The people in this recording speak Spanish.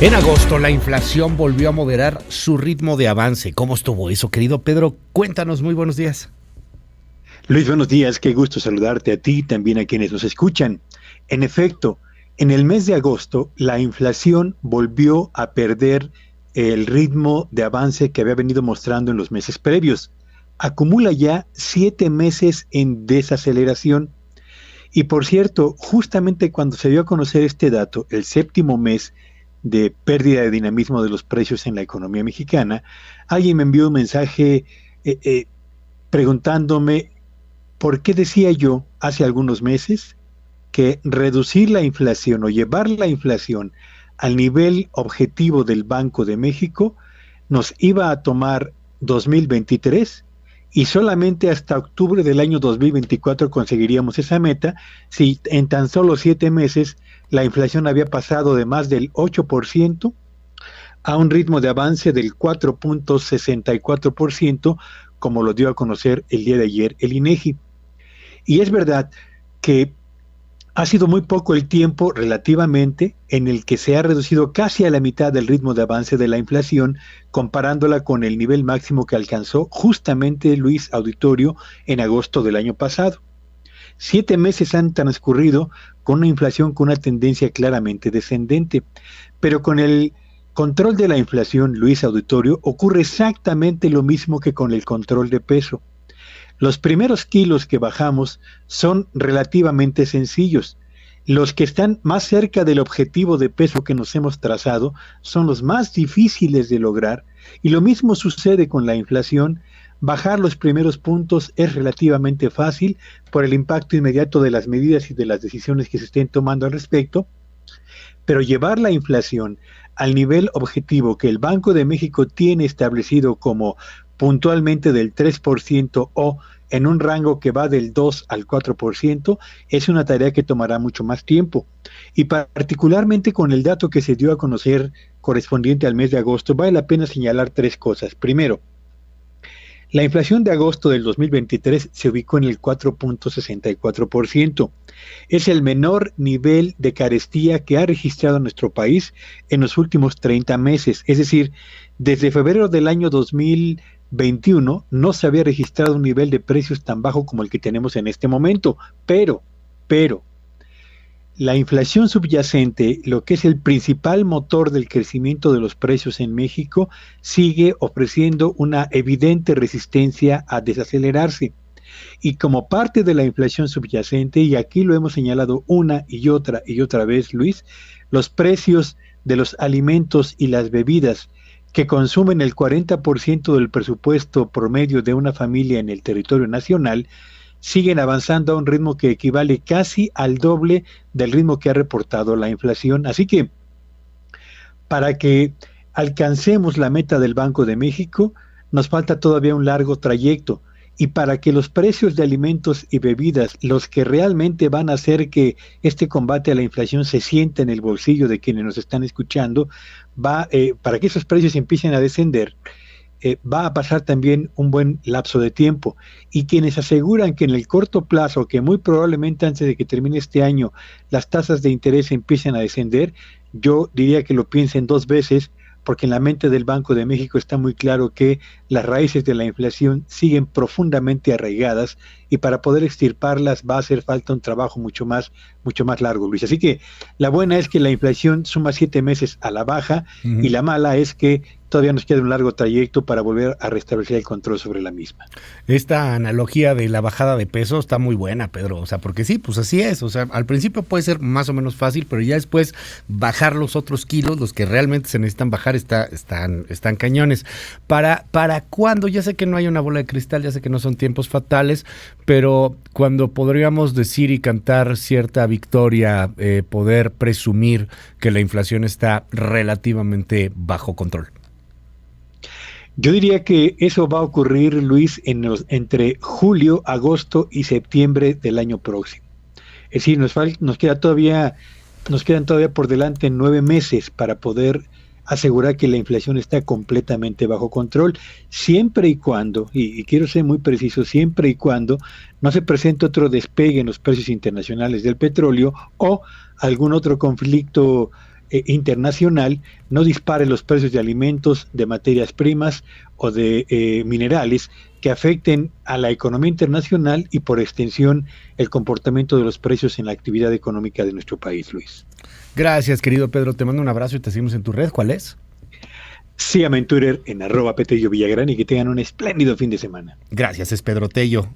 En agosto la inflación volvió a moderar su ritmo de avance. ¿Cómo estuvo eso, querido Pedro? Cuéntanos, muy buenos días. Luis, buenos días, qué gusto saludarte a ti y también a quienes nos escuchan. En efecto, en el mes de agosto la inflación volvió a perder el ritmo de avance que había venido mostrando en los meses previos. Acumula ya 7 meses en desaceleración. Y por cierto, justamente cuando se dio a conocer este dato, el séptimo mes de pérdida de dinamismo de los precios en la economía mexicana, alguien me envió un mensaje preguntándome por qué decía yo hace algunos meses que reducir la inflación o llevar la inflación al nivel objetivo del Banco de México nos iba a tomar 2023 y solamente hasta octubre del año 2024 conseguiríamos esa meta si en tan solo 7 meses la inflación había pasado de más del 8% a un ritmo de avance del 4.64%, como lo dio a conocer el día de ayer el INEGI. Y es verdad que ha sido muy poco el tiempo relativamente en el que se ha reducido casi a la mitad del ritmo de avance de la inflación, comparándola con el nivel máximo que alcanzó justamente Luis Auditorio en agosto del año pasado. 7 meses han transcurrido con una inflación con una tendencia claramente descendente, pero con el control de la inflación, Luis Auditorio, ocurre exactamente lo mismo que con el control de peso. Los primeros kilos que bajamos son relativamente sencillos. Los que están más cerca del objetivo de peso que nos hemos trazado son los más difíciles de lograr, y lo mismo sucede con la inflación. Bajar los primeros puntos es relativamente fácil por el impacto inmediato de las medidas y de las decisiones que se estén tomando al respecto, pero llevar la inflación al nivel objetivo que el Banco de México tiene establecido como puntualmente del 3% o en un rango que va del 2 al 4%, es una tarea que tomará mucho más tiempo. Y particularmente con el dato que se dio a conocer correspondiente al mes de agosto, vale la pena señalar 3 cosas. Primero, la inflación de agosto del 2023 se ubicó en el 4.64%. Es el menor nivel de carestía que ha registrado nuestro país en los últimos 30 meses. Es decir, desde febrero del año 2021 no se había registrado un nivel de precios tan bajo como el que tenemos en este momento. Pero, la inflación subyacente, lo que es el principal motor del crecimiento de los precios en México, sigue ofreciendo una evidente resistencia a desacelerarse. Y como parte de la inflación subyacente, y aquí lo hemos señalado una y otra vez, Luis, los precios de los alimentos y las bebidas que consumen el 40% del presupuesto promedio de una familia en el territorio nacional, siguen avanzando a un ritmo que equivale casi al doble del ritmo que ha reportado la inflación. Así que, para que alcancemos la meta del Banco de México, nos falta todavía un largo trayecto. Y para que los precios de alimentos y bebidas, los que realmente van a hacer que este combate a la inflación se sienta en el bolsillo de quienes nos están escuchando, para que esos precios empiecen a descender, va a pasar también un buen lapso de tiempo. Y quienes aseguran que en el corto plazo, que muy probablemente antes de que termine este año, las tasas de interés empiecen a descender, yo diría que lo piensen 2 veces, porque en la mente del Banco de México está muy claro que las raíces de la inflación siguen profundamente arraigadas, y para poder extirparlas va a hacer falta un trabajo mucho más largo, Luis. Así que la buena es que la inflación suma 7 meses a la baja, y la mala es que todavía nos queda un largo trayecto para volver a restablecer el control sobre la misma. Esta analogía de la bajada de peso está muy buena, Pedro, o sea, porque sí, pues así es, o sea, al principio puede ser más o menos fácil, pero ya después bajar los otros kilos, los que realmente se necesitan bajar, están cañones. ¿Para cuándo? Ya sé que no hay una bola de cristal, ya sé que no son tiempos fatales, pero cuando podríamos decir y cantar cierta victoria, poder presumir que la inflación está relativamente bajo control. Yo diría que eso va a ocurrir, Luis, entre julio, agosto y septiembre del año próximo. Es decir, nos quedan todavía por delante 9 meses para poder asegurar que la inflación está completamente bajo control, siempre y cuando, y quiero ser muy preciso, siempre y cuando no se presente otro despegue en los precios internacionales del petróleo o algún otro conflicto internacional no dispare los precios de alimentos, de materias primas o de minerales que afecten a la economía internacional y por extensión el comportamiento de los precios en la actividad económica de nuestro país, Luis. Gracias, querido Pedro. Te mando un abrazo y te seguimos en tu red. ¿Cuál es? Síganme en Twitter en @Petello Villagrán y que tengan un espléndido fin de semana. Gracias, es Pedro Tello.